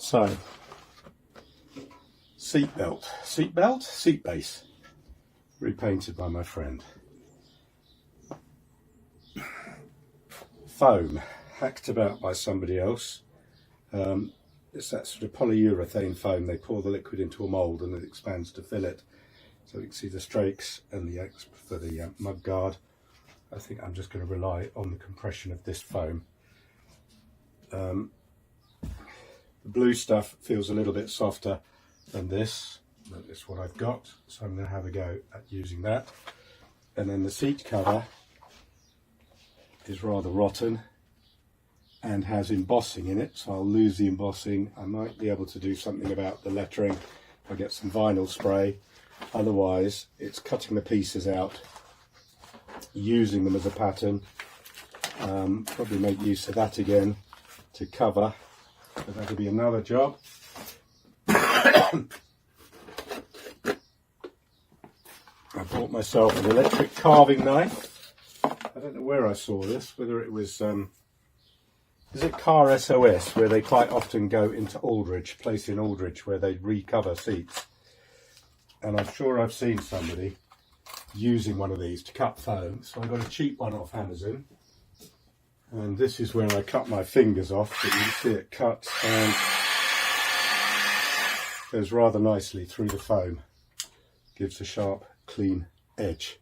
So, seat base, repainted by my friend. Foam, hacked about by somebody else. It's that sort of polyurethane foam. They pour the liquid into a mould and it expands to fill it. So you can see the strakes and the X for the mud guard. I think I'm just going to rely on the compression of this foam. The blue stuff feels a little bit softer than this, but it's what I've got, so I'm going to have a go at using that. And then the seat cover is rather rotten and has embossing in it, so I'll lose the embossing. I might be able to do something about the lettering if I get some vinyl spray. Otherwise, it's cutting the pieces out, using them as a pattern. Probably make use of that again to cover, but that'll be another job. I bought myself an electric carving knife. I don't know where I saw this, whether it was, is it Car SOS, where they quite often go into Aldridge, place in Aldridge, where they recover seats. And I'm sure I've seen somebody using one of these to cut foam. So I got a cheap one off Amazon. And this is where I cut my fingers off, but you can see it cuts and goes rather nicely through the foam. Gives a sharp, clean edge.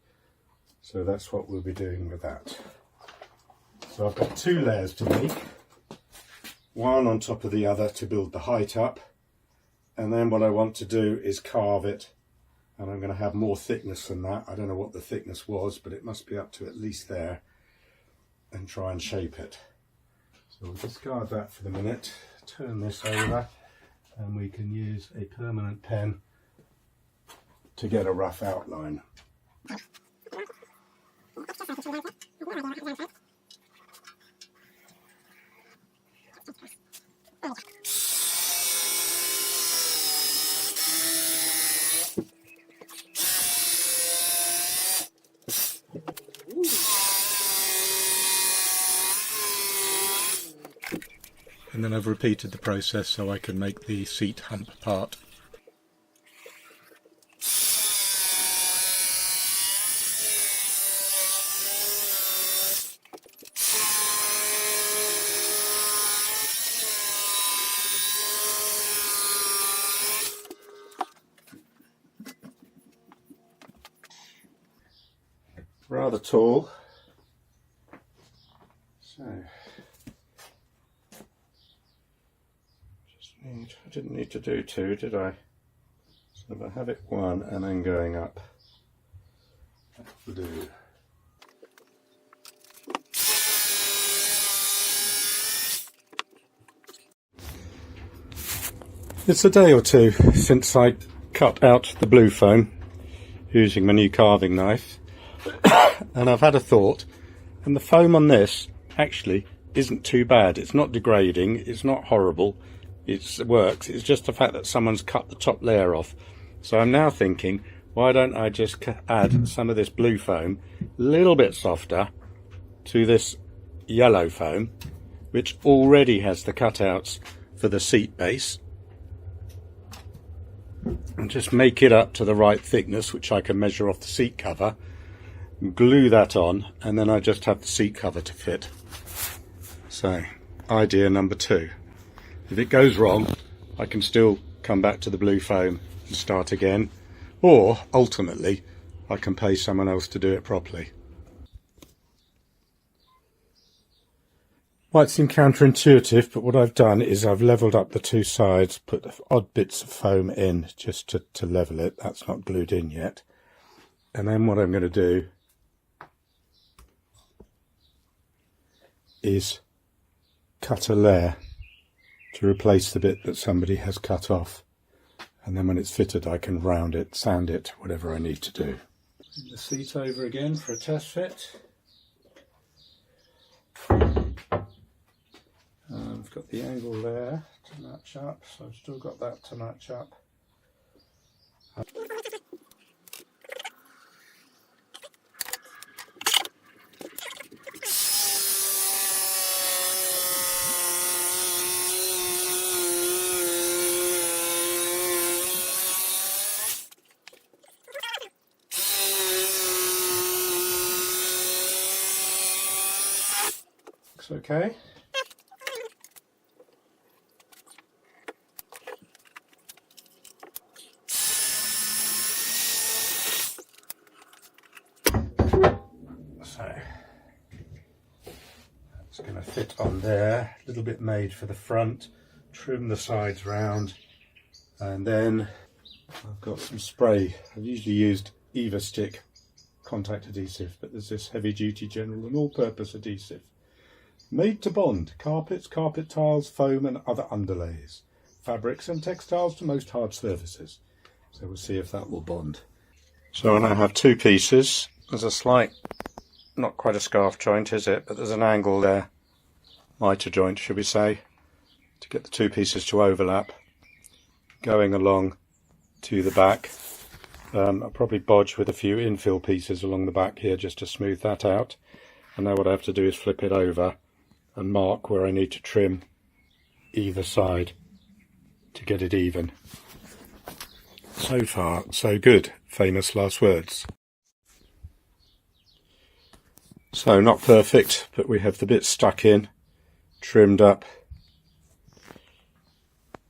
So that's what we'll be doing with that. So I've got two layers to make. One on top of the other to build the height up. And then what I want to do is carve it. And I'm going to have more thickness than that. I don't know what the thickness was, but it must be up to at least there. And try and shape it. So we'll discard that for the minute. Turn this over. And we can use a permanent pen to get a rough outline. And then I've repeated the process so I can make the seat hump part. Rather tall, so I didn't need to do two, did I? So if I have it one and then going up, that will do. It's a day or two since I cut out the blue foam using my new carving knife. And I've had a thought, and the foam on this actually isn't too bad. It's not degrading, it's not horrible, it works. It's just the fact that someone's cut the top layer off. So I'm now thinking, why don't I just add some of this blue foam, a little bit softer, to this yellow foam, which already has the cutouts for the seat base, and just make it up to the right thickness, which I can measure off the seat cover. Glue that on, and then I just have the seat cover to fit. So, idea number two. If it goes wrong, I can still come back to the blue foam and start again, or ultimately I can pay someone else to do it properly. Might seem counterintuitive, but what I've done is I've levelled up the two sides, put odd bits of foam in just to level it. That's not glued in yet. And then what I'm going to do is cut a layer to replace the bit that somebody has cut off, and then when it's fitted I can round it, sand it, whatever I need to do. Bring the seat over again for a test fit. I've got the angle there to match up, so I've still got that to match up. looks okay. So it's going to fit on there, a little bit made for the front, trim the sides round, and then I've got some spray. I've usually used Eva stick contact adhesive, but there's this heavy duty general and all-purpose adhesive made to bond carpets, carpet tiles, foam and other underlays, fabrics and textiles to most hard surfaces. So we'll see if that will bond. So I now have two pieces. There's a slight, not quite a scarf joint is it, but there's an angle there, mitre joint should we say, to get the two pieces to overlap, going along to the back. I'll probably bodge with a few infill pieces along the back here just to smooth that out. And now what I have to do is flip it over and mark where I need to trim either side to get it even. So far, so good. Famous last words. So not perfect, but we have the bit stuck in, trimmed up.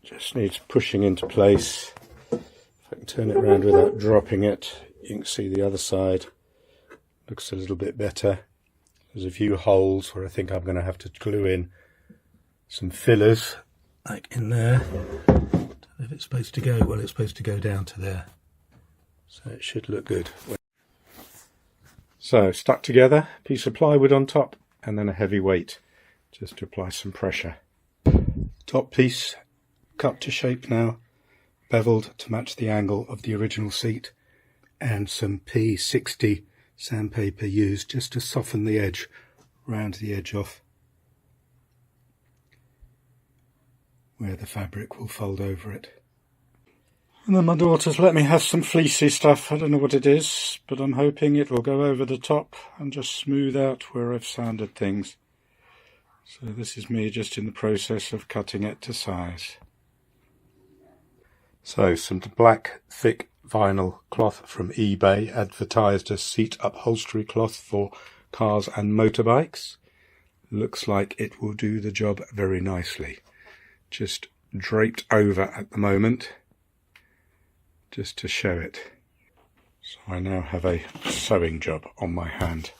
Just needs pushing into place. If I can turn it around without dropping it, you can see the other side looks a little bit better. There's a few holes where I think I'm going to have to glue in some fillers, like in there. I don't know if it's supposed to go, well it's supposed to go down to there. So it should look good. So stuck together, piece of plywood on top and then a heavy weight just to apply some pressure. Top piece cut to shape now, beveled to match the angle of the original seat, and some P60 sandpaper used just to soften the edge, round the edge off where the fabric will fold over it. And then my daughter's let me have some fleecy stuff. I don't know what it is, but I'm hoping it will go over the top and just smooth out where I've sanded things. So this is me just in the process of cutting it to size. So some black thick vinyl cloth from eBay, advertised as seat upholstery cloth for cars and motorbikes. Looks like it will do the job very nicely. Just draped over at the moment, just to show it. So I now have a sewing job on my hand,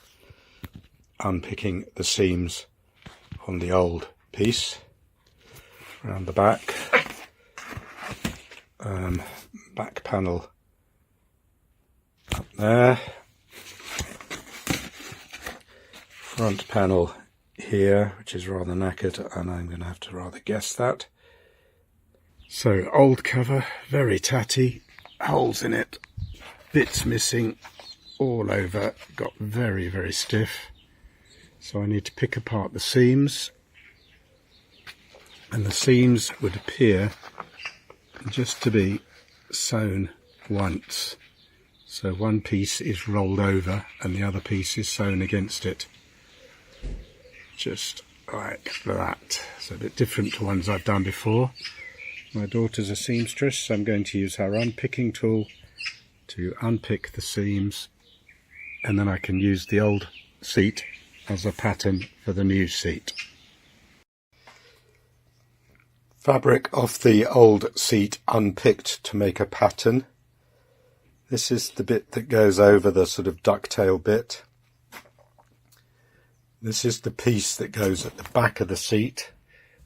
unpicking the seams on the old piece around the back. Back panel up there, front panel here, which is rather knackered, and I'm going to have to rather guess that. So old cover, very tatty, holes in it, bits missing all over, got very, very stiff. So I need to pick apart the seams, and the seams would appear just to be sewn once. So one piece is rolled over and the other piece is sewn against it. Just like that. It's a bit different to ones I've done before. My daughter's a seamstress, so I'm going to use her unpicking tool to unpick the seams, and then I can use the old seat as a pattern for the new seat. Fabric off the old seat unpicked to make a pattern. This is the bit that goes over the sort of ducktail bit. This is the piece that goes at the back of the seat.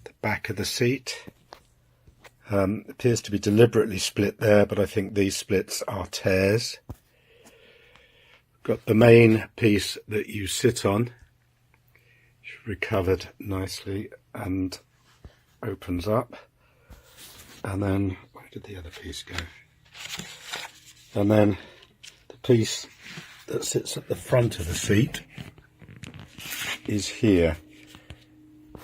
The back of the seat appears to be deliberately split there, but I think these splits are tears. Got the main piece that you sit on, recovered nicely and opens up, and then where did the other piece go? And then the piece that sits at the front of the seat is here,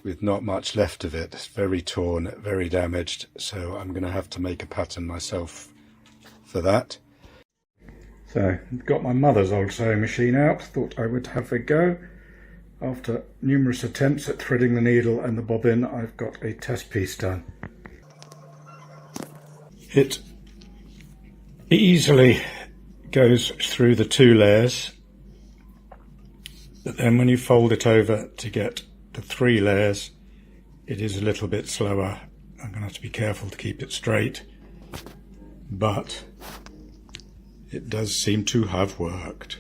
with not much left of it. It's very torn, very damaged, so I'm going to have to make a pattern myself for that. So got my mother's old sewing machine out, thought I would have a go. After numerous attempts at threading the needle and the bobbin, I've got a test piece done. It easily goes through the two layers, but then when you fold it over to get the 3 layers, it is a little bit slower. I'm going to have to be careful to keep it straight, but it does seem to have worked.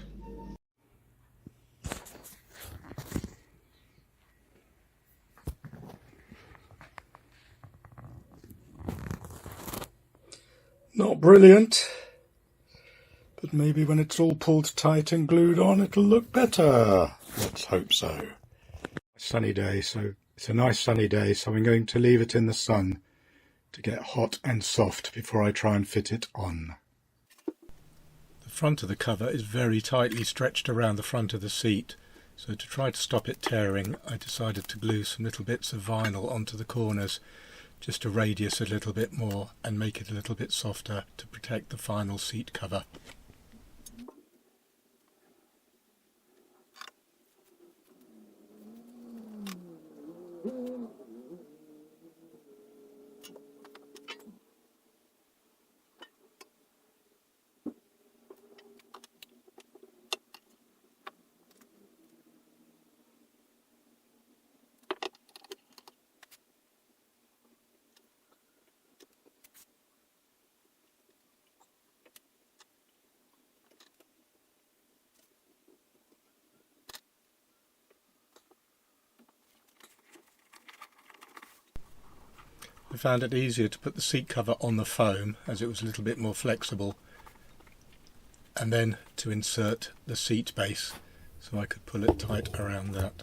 Not brilliant, but maybe when it's all pulled tight and glued on it'll look better. Let's hope so. Sunny day, so it's a nice sunny day, so I'm going to leave it in the sun to get hot and soft before I try and fit it on. The front of the cover is very tightly stretched around the front of the seat, so to try to stop it tearing I decided to glue some little bits of vinyl onto the corners just to radius a little bit more and make it a little bit softer to protect the final seat cover. I found it easier to put the seat cover on the foam as it was a little bit more flexible, and then to insert the seat base so I could pull it tight around that.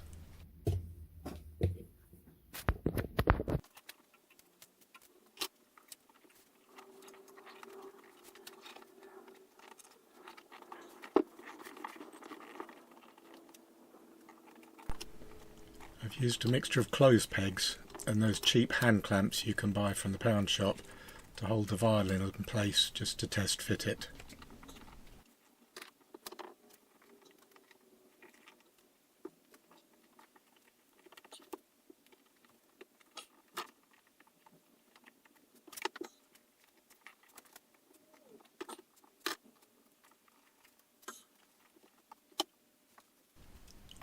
I've used a mixture of clothes pegs and those cheap hand clamps you can buy from the pound shop to hold the violin in place just to test fit it.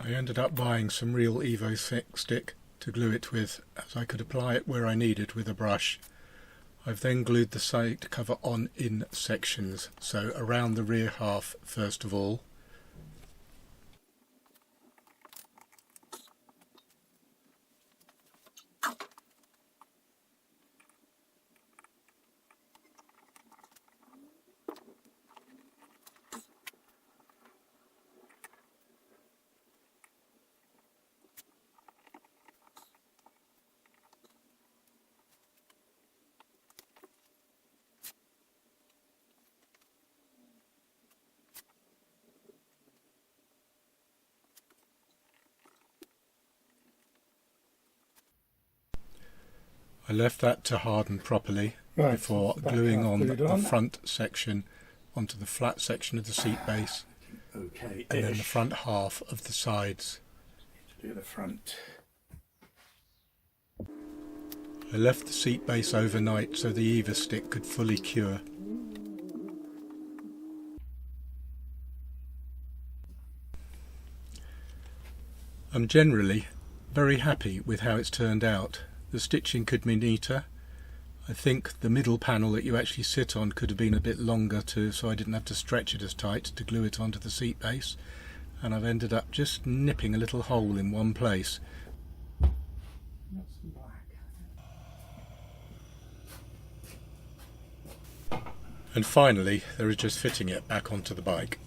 I ended up buying some real Evo thick stick to glue it with, as I could apply it where I needed with a brush. I've then glued the seat cover on in sections, so around the rear half first of all. I left that to harden properly before gluing on the front section onto the flat section of the seat base, and then the front half of the sides. Do the front. I left the seat base overnight so the Evo stick could fully cure. I'm generally very happy with how it's turned out. The stitching could be neater. I think the middle panel that you actually sit on could have been a bit longer too, so I didn't have to stretch it as tight to glue it onto the seat base, and I've ended up just nipping a little hole in one place. And finally there is just fitting it back onto the bike.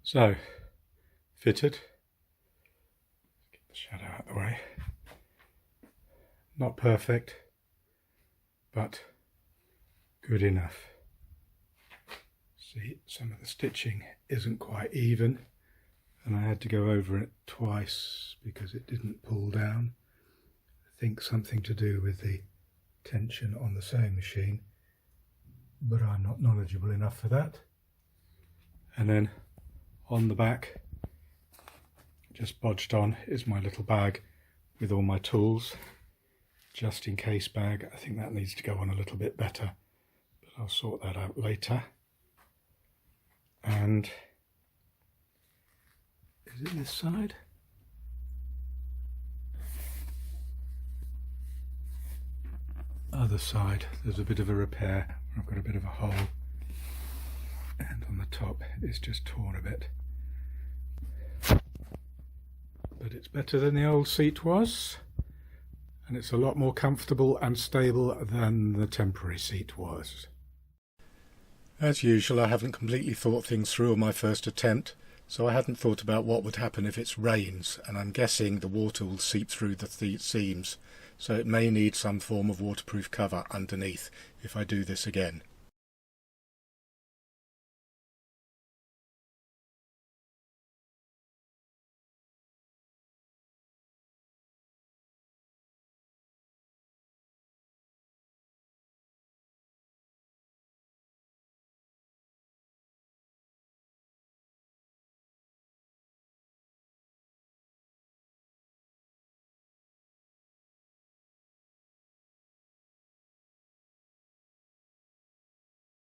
So, fitted. Get the shadow out of the way. Not perfect, but good enough. See, some of the stitching isn't quite even, and I had to go over it twice because it didn't pull down. I think something to do with the tension on the sewing machine, but I'm not knowledgeable enough for that. And then on the back, just bodged on, is my little bag with all my tools, just in case bag. I think that needs to go on a little bit better, but I'll sort that out later. And is it this side? Other side, there's a bit of a repair. I've got a bit of a hole, and on the top it's just torn a bit. But it's better than the old seat was, and it's a lot more comfortable and stable than the temporary seat was. As usual, I haven't completely thought things through on my first attempt, so I hadn't thought about what would happen if it rains, and I'm guessing the water will seep through the seams, so it may need some form of waterproof cover underneath if I do this again.